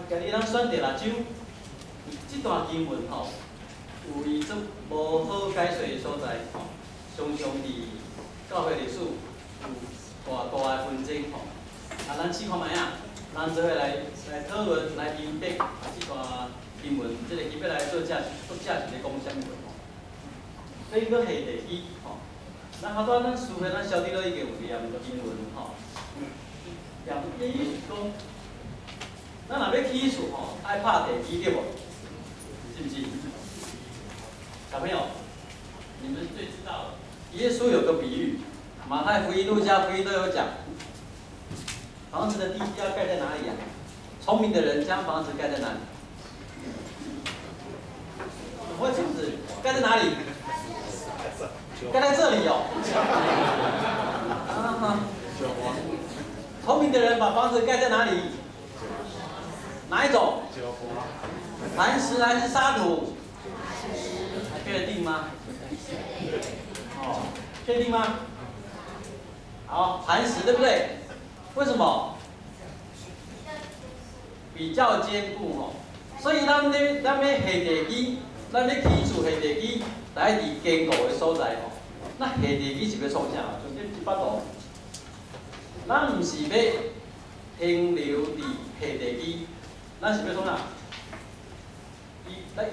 今日咱选择辣州，这段经文吼，有伊足无好解说的所在吼，常常伫教会历史有大大的纷争吼。咱试看卖啊，咱做伙来讨论、来明白这段经文，这个伊要来做是咧讲啥物吼。所以搁下地基吼，咱好多咱书会咱小弟都已经有念经文吼，意思是讲。咱若要起厝吼，爱拍地基对无？是不是？小朋友，你们最知道了。耶稣有个比喻，马太福音、路加福音都有讲。房子的地基要盖在哪里呀？聪明的人将房子盖在哪里？我会房子盖在哪里？盖在这里哦。聪明的人把房子盖在哪里？哪一种？磐石还是沙土？确定吗？哦，确定吗？好，磐石对不对？为什么？比较坚固哦。所以咱要下地基，咱要起厝下地基，来伫坚固的所在哦。那下地基是要创啥？像这一巴度，咱唔是要停留伫下地基。咱是要创啥？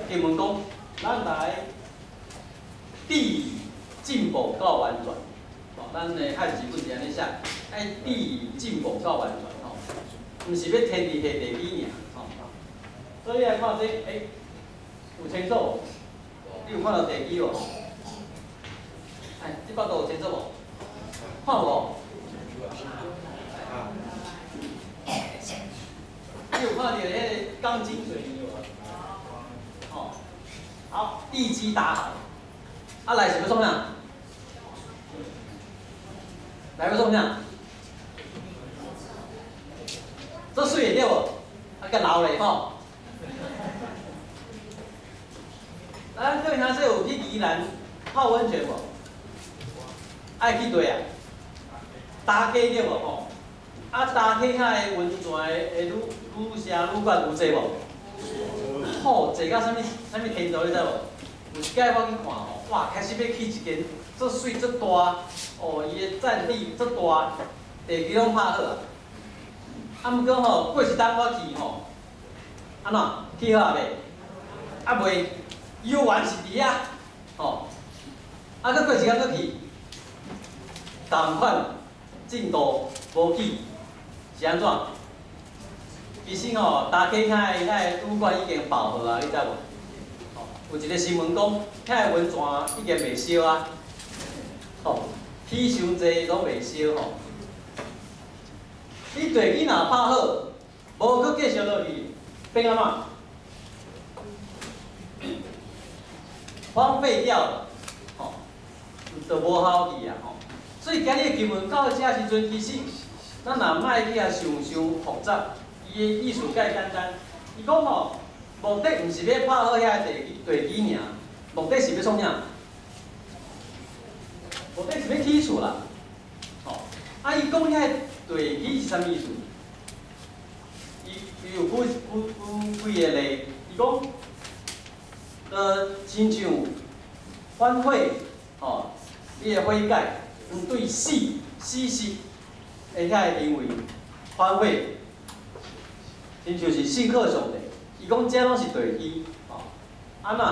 经文讲，咱来地进步到完全。哦，咱的汉字本是安尼写，爱地进步到完全吼，毋是要天地下地基尔吼。所以来看这，有清楚无？你有看到地基无？这巴度有清楚无？看无？你有看到迄个钢筋水泥无？哦，好，地基打好，来是要创啥？来要创啥？这水会对无？甲流咧吼。咱对他说有去宜兰泡温泉无？爱去对啊，打溪对无吼？打溪遐个温泉会愈下愈悬有济无？好，坐到啥物天度你知无？有一摆我去看吼，哇，开始要起一间足水足大，哦，伊个占地足大，地基拢拍好啊。毋过吼，过一冬我去吼，安怎起好未？未，游玩是伫遐，吼，搁过一工搁去，同款进度无起。是安怎？其实吼，大溪遐个雨管已经饱和啊，你知无？哦，有一个新闻讲，遐个温泉已经袂烧啊，哦，起伤济拢袂烧吼。你地基若拍好，无搁继续落去，变安怎？荒废掉了，吼，就无效去啊，吼。所以今日的经文到遮时阵，其实。咱若莫去遐想复杂，伊的意思介简单。伊讲吼，目的毋是要拍好遐地基尔，目的是要创啥？目的是要起厝啦。吼，伊讲遐地基是啥物意思？伊有几个例，伊讲，亲像翻血，吼，你的血盖对死死。遐个因为翻血，亲像是信靠上帝，伊讲这拢是地基，吼，安怎？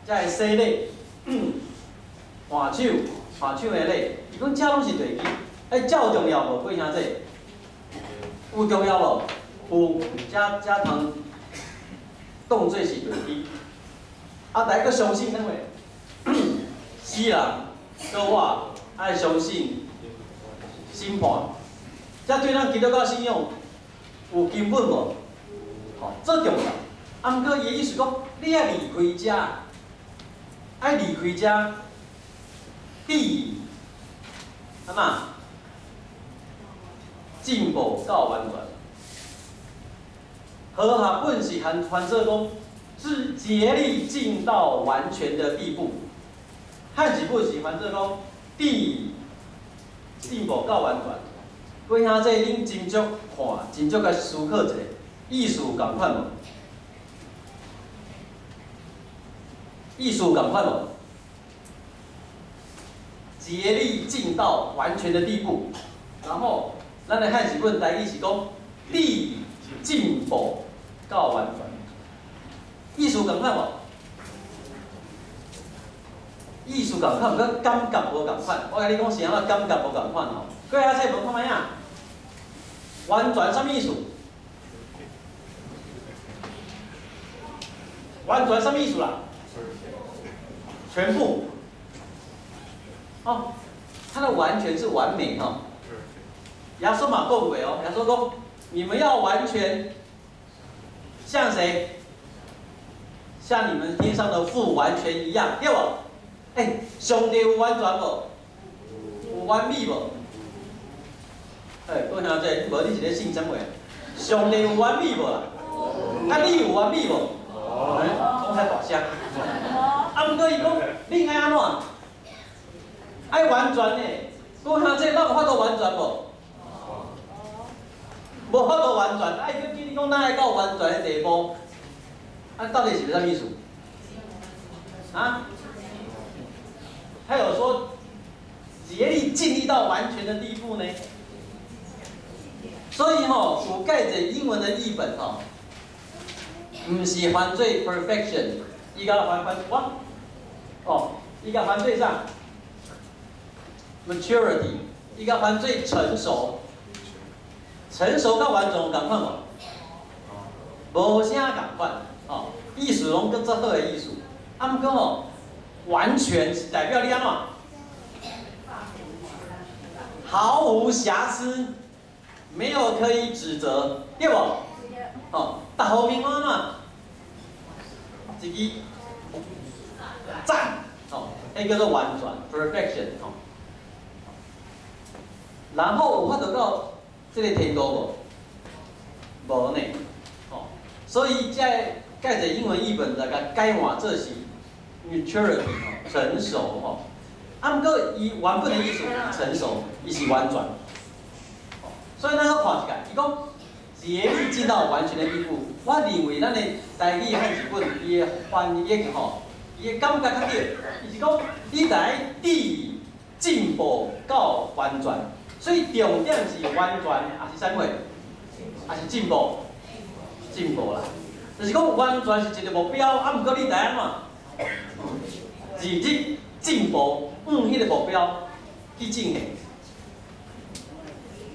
才会洗礼，换手的礼，伊讲这拢是地基，这有重要无？各位兄弟，有重要无？有，这通当做是地基。来个相信，因为死人，搁我爱相信。审判，这对咱基督教信仰有根本无？吼，最重要。毋过伊意思讲，你爱离开遮，爱离开遮，地，安怎？进步到完全。和合本是翻做讲，是竭力进到完全的地步。汉字本是翻做讲，地。进步到完全，各位兄弟，恁斟酌看，斟酌甲思考一下，意思共款无？意思共款无？竭力进到完全的地步，然后咱的汉字本台语是讲力进步到完全，意思共款无？意思共款，毋过感觉无共款。我甲你讲是安怎感觉无共款吼。各位仔无看卖啊？完全什么意思？完全什么意思啦？全部。哦，它的完全是完美哈。耶稣嘛讲过哦，耶稣讲，你们要完全像谁？像你们天上的父完全一样，对不？哎，上帝有完全无？有完美无？哎，各位兄弟，无你是咧信什么？上帝有完美无啦？啊，你有完美无？讲太大声。啊，毋过伊讲，你爱安怎？爱完全呢？各位兄弟，咱有法度完全无？无法度完全，爱叫你讲，咱爱到完全的地步，啊，到底是啥意思？啊？还有说，竭力尽力到完全的地步呢？所以吼，有介者英文的译本吼，唔是犯罪 perfection， 伊甲哇，哦，伊甲犯罪上 maturity， 伊甲犯罪成熟，成熟甲完全有共款无？无啥共款，哦，意思拢更足好的意思，啊，毋过吼。完全是代表你安怎？毫无瑕疵，没有可以指责，对不？哦，大后面安怎？一支赞，哦，那叫做完全 perfection 哦。然后有法度到这个程度无？无呢，哦，所以在介者英文译本来甲改换这是。maturity 成熟吼，啊，毋过伊原本的意思成熟，伊是完全，所以咱个看一下，伊讲竭力进到完全的地步。我认为咱的台语汉字本伊的翻译吼，伊的感觉较对，伊是讲你来地进步到完全，所以重点是完全，还是啥货？还是进步？进步啦，就是讲完全是一个目标，啊，毋过你来安怎？日日进步，迄个目标去进行。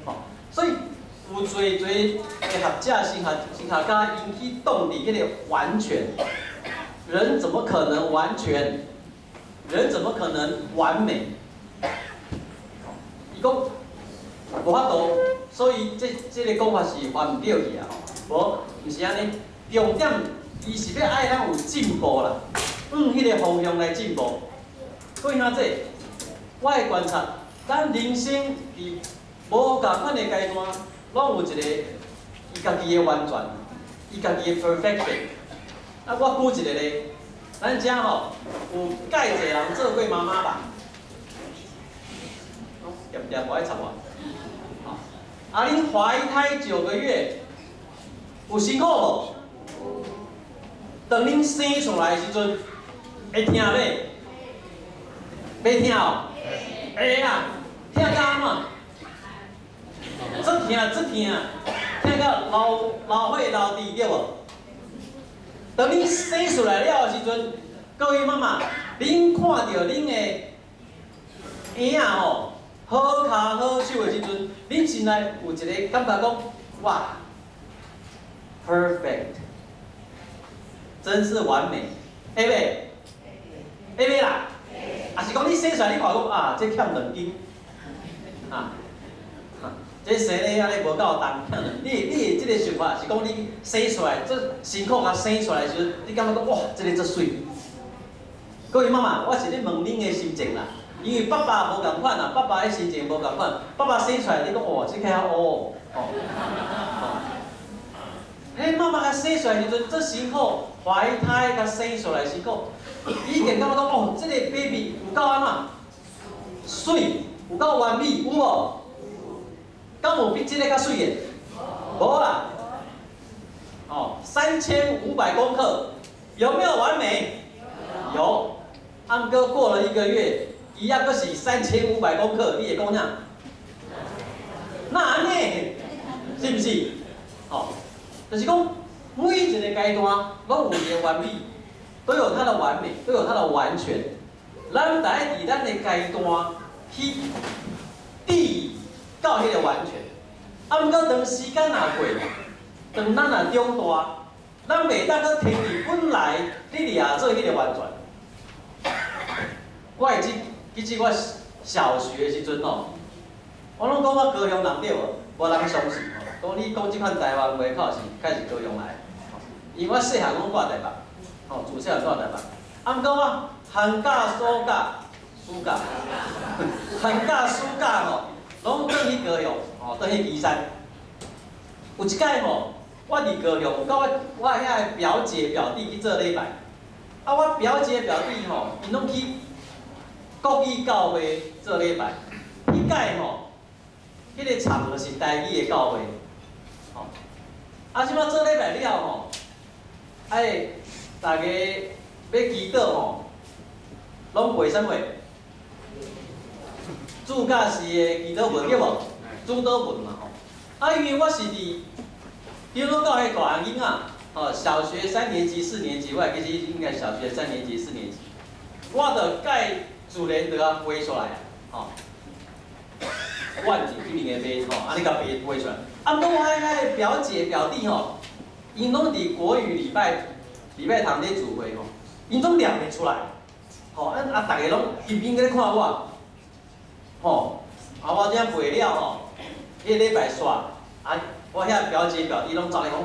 好，所以有侪的学者、神学家引起动力，迄个完全，人怎么可能完全？人怎么可能完美？伊讲无法度，所以这个讲法是反唔对去啊！无，唔是安尼，重点伊是要爱咱有进步啦。迄个方向来进步。各位兄弟，我的观察，咱人生伫无共款的阶段，拢有一个伊家己的完全，伊家己的 perfection。啊，我举一个咧，咱遮吼有介侪人做过妈妈吧？点我爱插我。啊，恁怀胎9个月，有辛苦无？当恁生出来的时阵。会听袂？袂听哦？会啊，听到安怎？真听，听到老血流滴对无？当恁生出来了的时阵，各位妈妈，恁看到恁的婴仔吼好骹好手的时阵，恁心内有一个感觉讲，哇 ，perfect， 真是完美，会袂？会袂啦？啊是讲你生出来，你看讲啊，这欠2斤，啊，这生咧安尼无够重，欠2。你这个想法是讲你生出来，这辛苦甲生出来时阵，你感觉讲哇，这个真水。各位妈妈，我是咧问恁的心情啦，因为爸爸无共款啦，爸爸的心情无共款。爸爸生出来，你讲哇，这较乌哦。妈妈甲生出来时阵，这辛苦，怀胎甲生出来辛苦。已经感觉讲哦，这个 baby 有够安怎？水有够完美，有无？敢有比这个较水的？无啦。哦，3500公克，有没有完美？有。按哥过了1个月，一样阁是3500公克，你会讲啥？那安尼，是不是？哦，就是讲每一个阶段拢有伊的完美，都有它的完美，都有它的完全。咱得伫咱的阶段去缔到迄个完全。啊，毋过当时间若过，当咱若长大，咱袂当阁停伫本来你掠做迄个完全。我会记我小学的时阵吼，我拢讲我高雄人对无？无人相信吼，讲你讲即款台湾话口是开始高雄来，因为我细汉拢挂台北，吼，自细汉挂台北。啊，毋过我寒假、暑假、寒假、暑假吼，拢转去高雄，吼，转去旗山。有一届吼，我伫高雄，甲我遐个表姐表弟去做礼拜，啊，我表姐表弟吼，因拢去国语教会做礼拜，迄届吼，迄个场就是台语的教会，吼。啊，即摆做礼拜了吼，哎，大家要祈祷吼，拢背啥物？主教是的祈祷文对无？主祷文嘛吼。啊，因为我是伫长老教迄大汉囡仔，哦，小学3年级、4年级，我其实应该小学3年级、4年级，我着介。自然就要背出来啊，吼、我是去年个背吼，安尼甲背出来。啊，我迄表姐表弟吼，因拢伫国语礼拜堂咧聚会吼，因拢念袂出来，吼、啊，大家拢认真咧看我，吼、啊，我这样背了吼，迄礼拜煞，啊，我遐表姐表弟拢走来讲，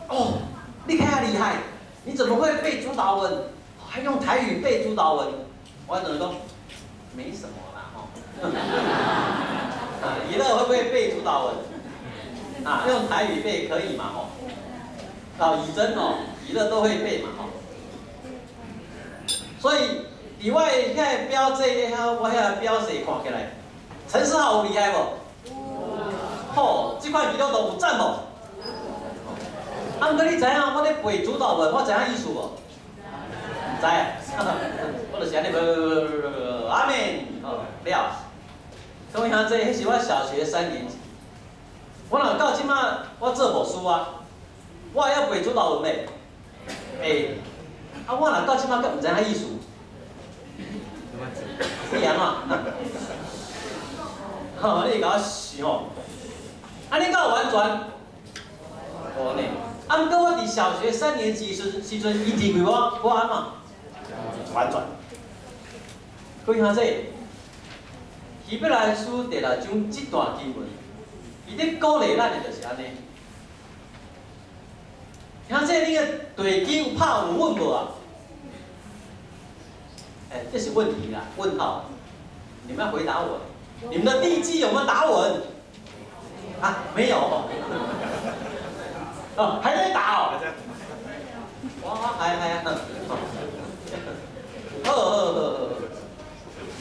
哦，你太厉害，你怎么会背主导文，还用台语背主导文？我只能讲。没什么啦，吼。啊，娱乐会不会背主导文？啊，用台语背可以嘛，吼。啊，以真哦，娱乐都会背嘛，吼。所以，伫我遐个表姐我遐个表姐看起来，陈思豪有厉害无？吼，这款娱乐都有赞无？啊，毋过你知影我咧背主导文，我知影意思无？知啊，我就是安尼，阿门，哦，了。各位兄弟，迄是我小学3年级。我若到即马，我做无书啊，我还要背主导文嘞。会，啊，我若到即马，阁毋知影意思。你安怎？吼，你甲我想吼，安尼敢有完全？无呢。啊，毋过我伫小学3年级时阵，伊认为我安怎？完全。各位兄弟，希伯来书第6章这段经文，伊咧鼓励咱的就是安尼。兄弟，你个地基有拍有稳无啊？哎，这是问题啦，问号。你们要回答我，你们的地基有没有打稳？啊，没有。哦，还在打哦。哇，还好。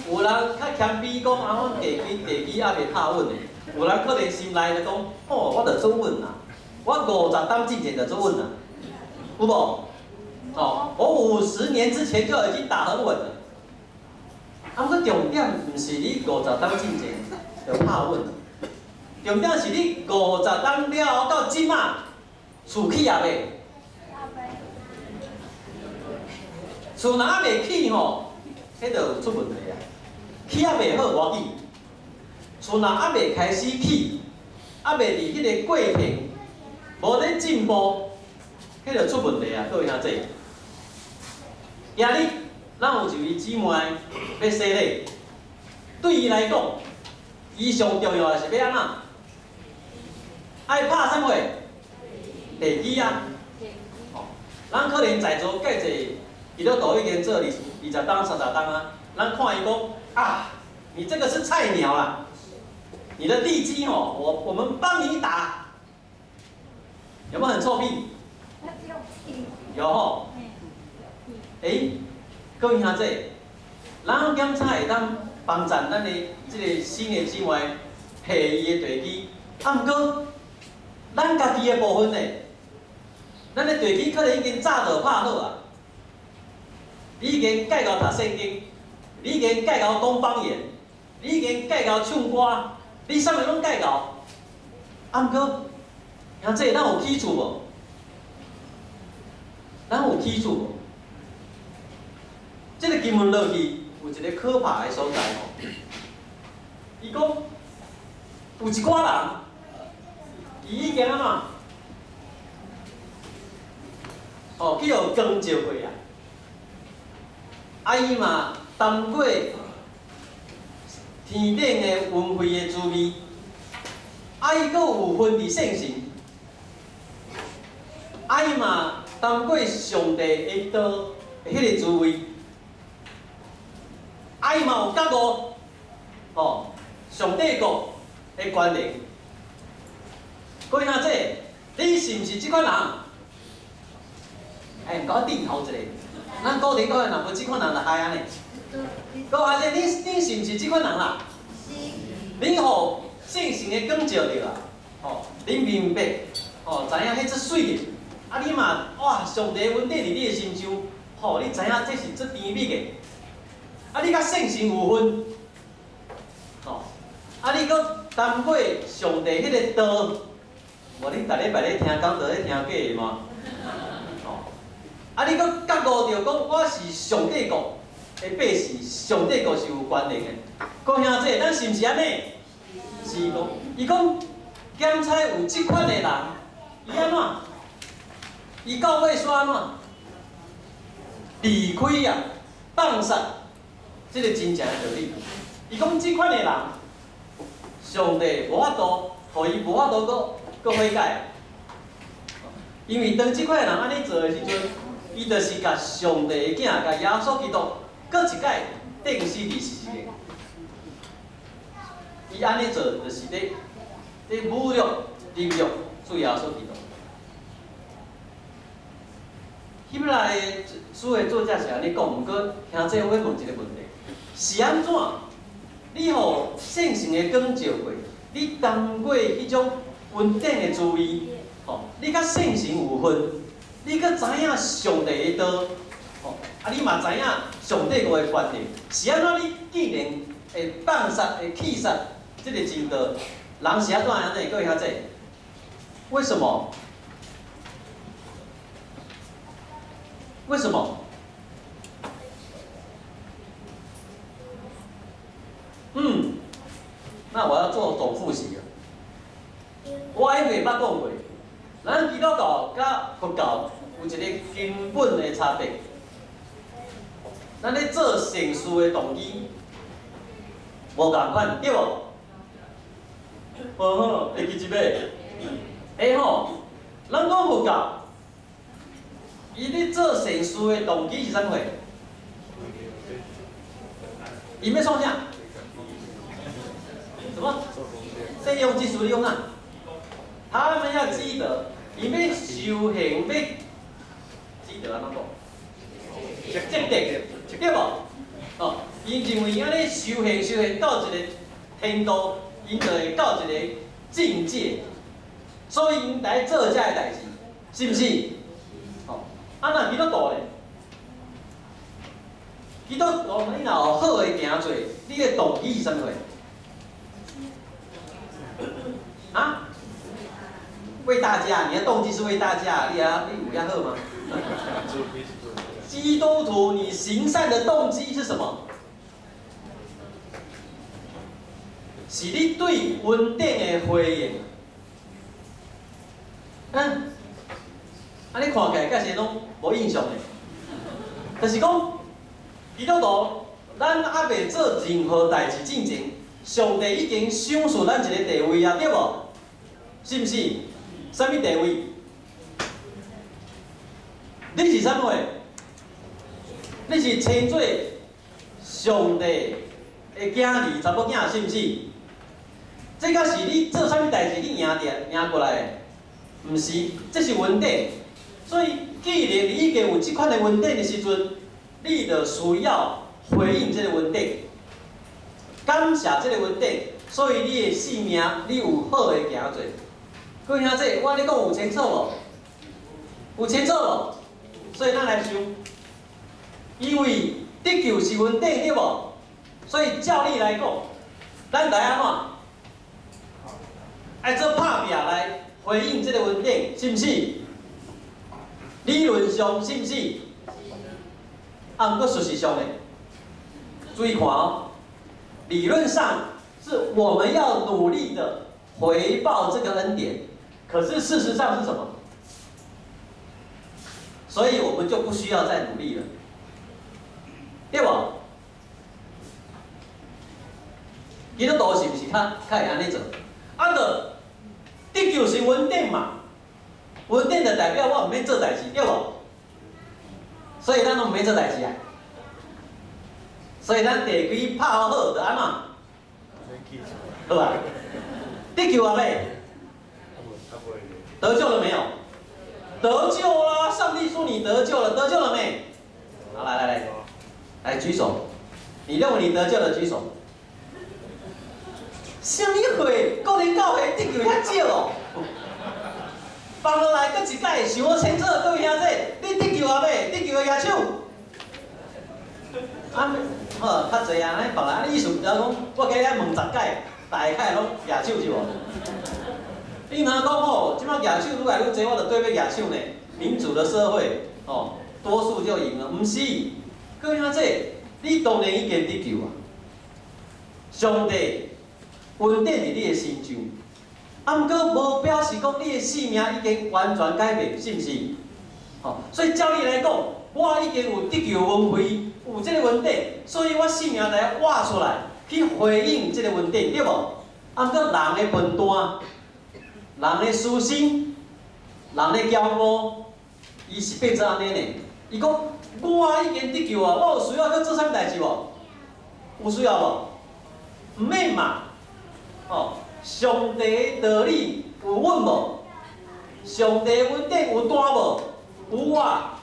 有人较谦卑讲，啊，阮地基还袂拍稳的。有人可能心内就讲，哦，我着做稳啦，我50当进前就做稳啦，有无？哦，我50年之前就已经打很稳了。啊，不过重点毋是你50当进前就拍稳，重点是你50当了后到即马，厝起也未？厝若还未起吼，迄就有出问题啊。起也未好，无要紧。厝若还未开始起，还未伫迄个过程无咧进步，迄就出问题啊！各位兄弟，今日咱有一位姊妹要洗礼，对伊来讲，伊上重要的是要安怎？爱拍啥货？地基啊！哦，咱可能在座介侪。伊都都已经做20当、30当啊，咱看伊讲啊，你这个是菜鸟啦，你的地基哦，我们帮你打，有没有很臭屁？有吼。各位兄弟，咱检查会当帮助咱的这个新的姊妹，下伊的地基，啊，毋过咱家己的部分呢，咱的地基可能已经早就拍好啊。你已经改到读圣经，你已经改到讲方言，你已经改到唱歌，你啥物拢改到。啊，毋过，兄弟，咱有起厝无？咱有起厝无？这个经文落去有一个可怕的所在吼。伊讲有一寡人，伊已经啊嘛，去互光照过啊。啊，伊嘛尝过天顶的温惠的滋味，啊，伊阁有分伫圣神，啊，伊嘛尝过上帝的道的迄个滋味，啊，伊嘛有觉悟，上帝国的关联。各位兄弟，你是毋是即款人？甲我点头一下。咱古田教会若无即款人，就害安尼。各位兄弟，你是毋是即款人啦？恁互圣神的光照着啊，恁明白，知影迄只水的，啊，你嘛哇，上帝稳定伫你的心上，你知影这是最甜蜜的，啊，你甲圣神有分，啊，你阁谈过上帝迄个道，无恁逐礼拜咧听讲道咧听假的吗？啊，你阁觉悟着讲我是上帝国的百姓，上帝国是有关联的。各位兄弟，咱是毋是安尼？是讲，伊讲检测有即款的人，伊安怎？伊到尾煞安怎？离开啊，放杀，这个真正的道理。伊讲即款的人，上帝无法度，互伊无法度搁悔改，因为当即款的人安尼做的时阵。伊就是甲上帝的囝，甲耶稣基督，搁一届定死伫死的。伊安尼做，就是咧侮辱、凌辱主耶稣基督。希伯来的书的作者是安尼讲，毋过兄弟，我问一个问题：是安怎？你互圣神的光照过，你尝过迄种稳定的滋味，你甲圣神有分？你阁知影上帝的道，你嘛知影上帝国的观念，是安怎？你既然会放杀、会弃杀这个真道，人是安怎样呢？各位兄弟，为什么？为什么？那我要做总复习了。我还袂捌讲过。咱基督教甲佛教有一个根本的差别。咱咧做善事的动机无共款，对无？会记一摆。咱讲佛教，伊咧做善事的动机是啥货？伊要创啥？什么？善用之术利用啊？他们要积德。伊要修行，要积德安怎讲？积德，对无？伊认为安尼修行到一个程度，因就会到一个境界，所以因来做遮个代志，是毋是？那基督徒咧？基督徒你若有好的行做，你的动机是啥物？啊？为大家，你的动机是为大家，你有遐好吗？基督徒，你行善的动机是什么？是你对稳定的回应。你看起来敢是拢无印象的。就是讲，基督徒，咱还未做任何代志之前，上帝已经赏赐咱一个地位啊，对无？是毋是？什么地位？你是啥物？你是称做上帝的囝儿、查某囝，是毋是？这个是你做啥物代志你赢过来的？毋是，这是稳定。所以，既然你已经有这款的稳定的时阵，你就需要回应这个稳定，感谢这个稳定，所以你的性命你有好的行做。各位兄弟，我咧讲有清楚无？有清楚无？所以咱来想，因为得救是稳定对无？所以照理来讲，咱来安怎？爱做拍拼来回应这个稳定，是毋是？理论上是毋是？啊，毋过事实上呢？注意看哦，理论上是我们要努力的回报这个恩典，可是事实上是什么？所以我们就不需要再努力了，对不？基督徒是不是较会安尼做？啊，就得救是稳定嘛，稳定就代表我唔免做代志，对不？所以咱拢唔免做代志啊。所以咱地基拍好好，就安怎？好吧？得救啊未？得救了没有？得救了，上帝说你得救了，得救了没？好，来举手。你认为你得救了，举手。什么会？个人教会得救遐少哦？放落来，搁一摆，想我清楚，各位兄弟，你得救啊未？得救的举手。啊，好，较济啊，咱放来，你意思就是讲，我今日问10届，大概拢举手是无？你若讲吼，即摆举手愈来愈侪，我就对要举手呢。民主的社会，哦，多数就赢了，毋是？各位兄弟，你当然已经得救啊。上帝稳定伫你的心上，啊，毋过无表示讲你的性命已经完全改变，是毋是？哦，所以照理来讲，我已经有得救恩惠，有这个稳定，所以我性命来活出来，去回应这个稳定，对无？啊，毋过人的笨蛋。人的私心，人的骄傲，伊是变做安尼呢？伊讲我已经得救啊，我有需要去做啥代志无？有需要无？毋免嘛。哦，上帝道理有稳无？上帝稳定有单无？有啊。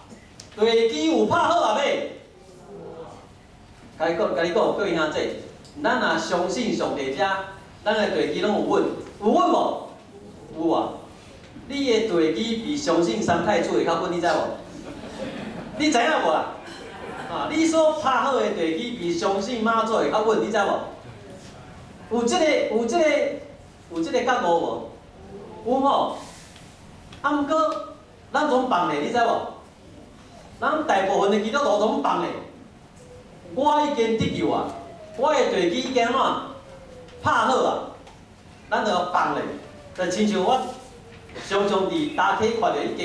地基有拍好啊未？甲你讲，各位兄弟，咱若相信上帝者，咱的地基拢有稳，有稳无？有啊，你的地基比相信三太子会较稳，你知无？你知影无啦？啊，你所拍好的地基比相信妈祖会较稳，你知无？有这个角度无？有吼。啊，毋过咱总放咧，你知无？咱大部分的基督徒总放咧。我已经得救啊，我的地基已经安怎拍好啊，咱就放咧。就亲像我常常伫大溪看到已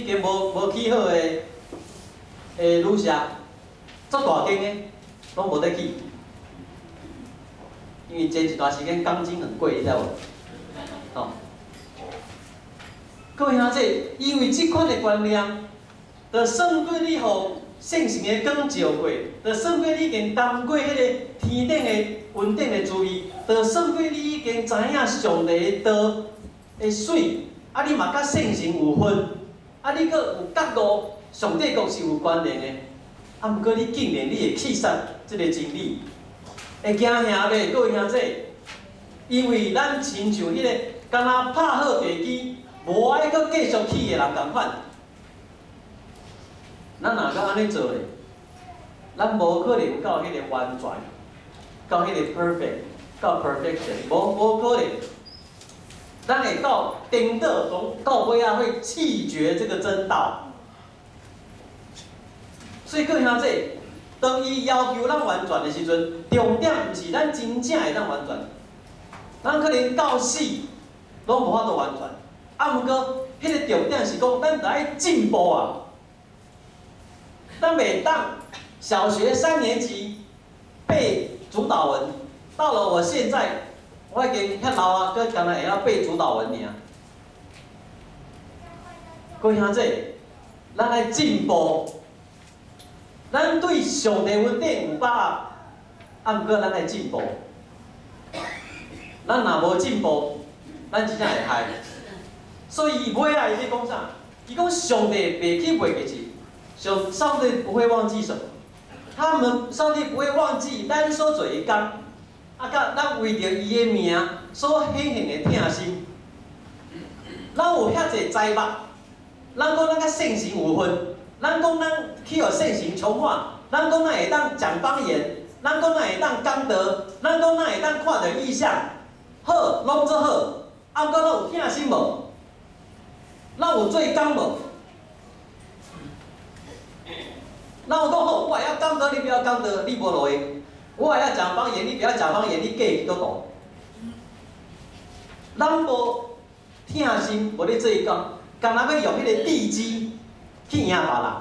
经无起好的女舍，足大间的，拢无得起，因为前一段时间钢筋很贵，你知无？哦，各位兄弟，因为即款的观念，就算过你互圣神的光照过，就算过你已经担过迄个天顶的稳定的滋味，就算过你已经知影上帝的道的水，啊，你嘛甲圣神有分，啊，你阁有角度，上帝国是有关联的，啊，毋过你竟然你会弃杀即个真理，会惊吓袂？各位兄弟，因为咱亲像迄个敢若拍好地基，无爱阁继续起的人共款，咱若阁安尼做咧，咱无可能到迄个完全，到迄个 perfect， 到 perfection， 无可能。咱会到顶到到尾啊，会弃绝这个真道。所以各位兄弟，当伊要求咱完全的时阵，重点毋是咱真正会当完全，咱可能到死拢无法度完全。啊，毋过迄个重点是讲，咱得爱进步啊。咱袂当小学3年级背主导文，到了我现在。我已经遐老啊，佮敢若会晓背主导文尔。各位兄弟，咱来进步，咱对上帝稳定有把握，啊，毋过咱来进步。咱若无进步，咱真正会害。所以尾啊，伊咧讲啥？伊讲上帝袂去袂记起，上帝不会忘记什么？上帝不会忘记咱所做的工。啊，甲咱为着伊的名所显现的疼心，咱有遐济财物，咱讲咱甲圣神有分，咱讲咱去互圣神充满，咱讲咱会当讲方言，咱讲咱会当讲道，咱讲咱会当看到异象，好，拢做好，啊，毋过咱有疼心无？咱有做工无？咱有讲好，我会晓讲道，你不要讲道，你无落去；我会晓讲方言，你不要讲方言，你假去倒倒。咱无疼心，无咧做工，干那要用迄个地基去赢别人，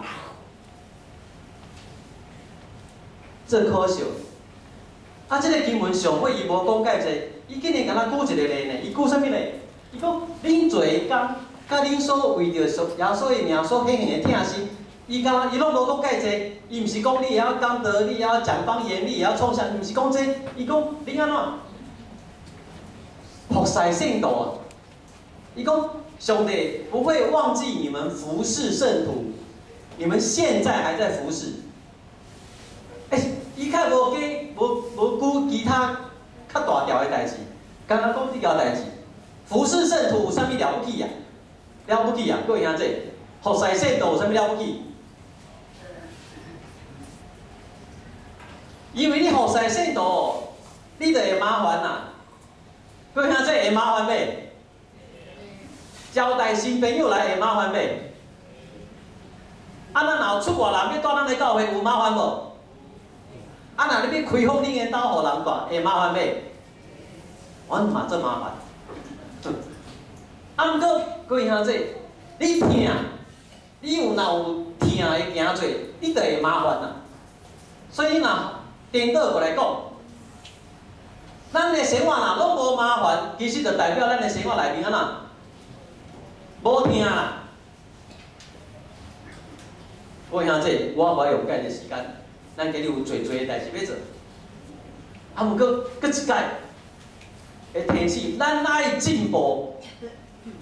真可笑。啊，即个经文上尾伊无讲介济，伊竟然甲咱举一个例呢？伊举啥物咧？伊讲恁做工，甲恁所为着耶稣的名所显现的疼心。伊讲，伊拢无讲介济，伊毋是讲你会晓讲道，你会晓讲方言，你会晓创啥，毋是讲这，伊讲你安怎服侍圣道啊？伊讲兄弟不会忘记你们服侍圣徒，你们现在还在服侍。伊较无举其他较大条的代志，刚刚讲这条代志，服侍圣徒有啥物了不起啊？了不起啊！各位兄弟，服侍圣道有啥物了不起？因为你服侍圣道，你就会麻烦啦。各位兄弟会麻烦袂？招待新朋友来会麻烦袂？啊，咱若有出外人要带咱来教会，有麻烦无？啊，若你要开放恁的岛，互人带，会麻烦袂？阮嘛真麻烦。啊，毋过各位兄弟，你疼，你若有疼的行做，你就会麻烦啦。所以你若颠倒过来讲，咱的生活若拢无麻烦，其实就代表咱的生活内面安怎无疼啦。各位兄弟，我无用介的时间，咱今日有侪的代志要做。啊，毋过搁一届会提醒，咱爱进步，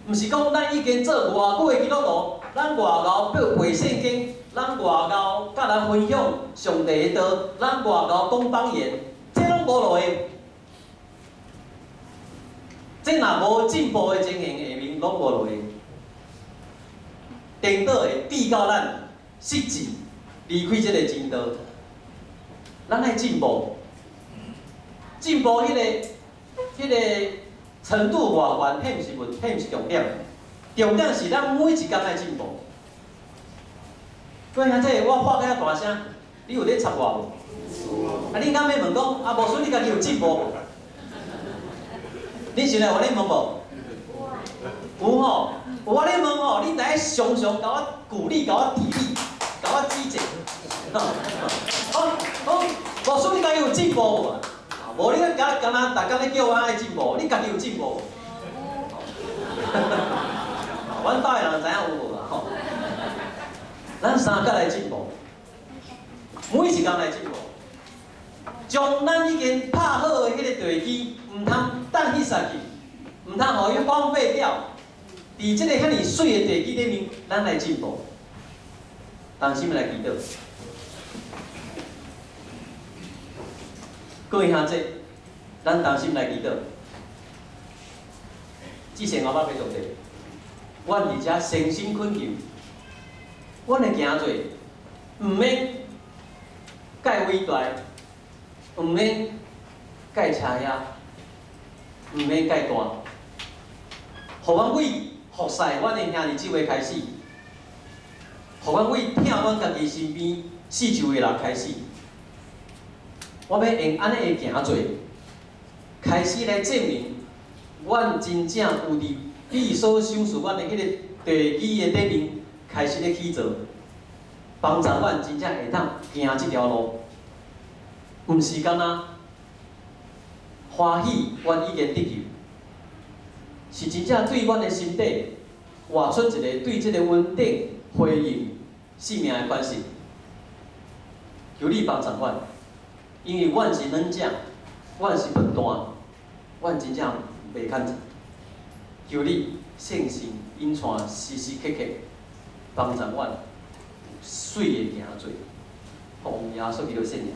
毋是讲咱已经做偌久的基督徒，咱偌敖背圣经。咱外交甲人分享上帝的道，咱外交讲方言，这拢无落去。这若无进步的情形下面，拢无落去。颠倒会逼到咱失志，离开这个正道。咱爱进步，进步迄个程度偌悬，迄毋是重点，重点是咱每一天爱进步。各位兄弟，我喊甲遐大声，你有咧插我无？啊，你敢要问讲，啊，无说你家己有进步无？你现在有咧问无？有吼，有我咧问吼，你第一常常甲我鼓励，甲我砥砺，甲我指正。无说你家己有进步无？无你敢若逐工咧叫我爱进步，你家己有进步无？阮兜的人知影有无啦吼？咱三个来进步，每一天来进步，将咱已经拍好的迄个地基，唔通等去杀去，唔通互伊荒废掉。伫即个遐尼水的地基里面，咱来进步，当心来祈祷。各位兄弟，咱当心来祈祷。之前我捌要做者，阮伫遮诚心恳求。阮的行做，毋免介伟大，毋免介车呀，毋免介大，互阮为服侍阮的兄弟姊妹开始，互阮为疼阮家己身边四周的人开始，我要用安尼的行做，开始来证明，阮真正有伫你所赏赐阮的迄个地基的顶面。开始咧起做，帮助阮真正会当行即条路，毋是干那欢喜，阮已经得救，是真正对阮的心底活出一个对即个稳定、回应生命的关系。求你帮助阮，因为阮是软将，阮是笨蛋，阮真正袂堪。求你圣神引带，时时刻刻。帮助阮水的行做，奉耶稣基督圣名。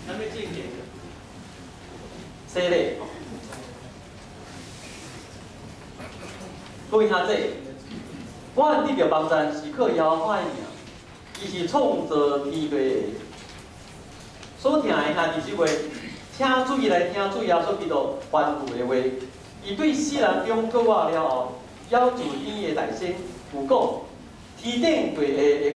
咱们进行C类。各位兄弟，我伫着网站是靠摇花的名，伊是创造天地的。所听的兄弟姊妹，请注意来听主耶稣基督吩咐的话。伊对世人中告我了后，要求天的大声有讲，天顶地下的。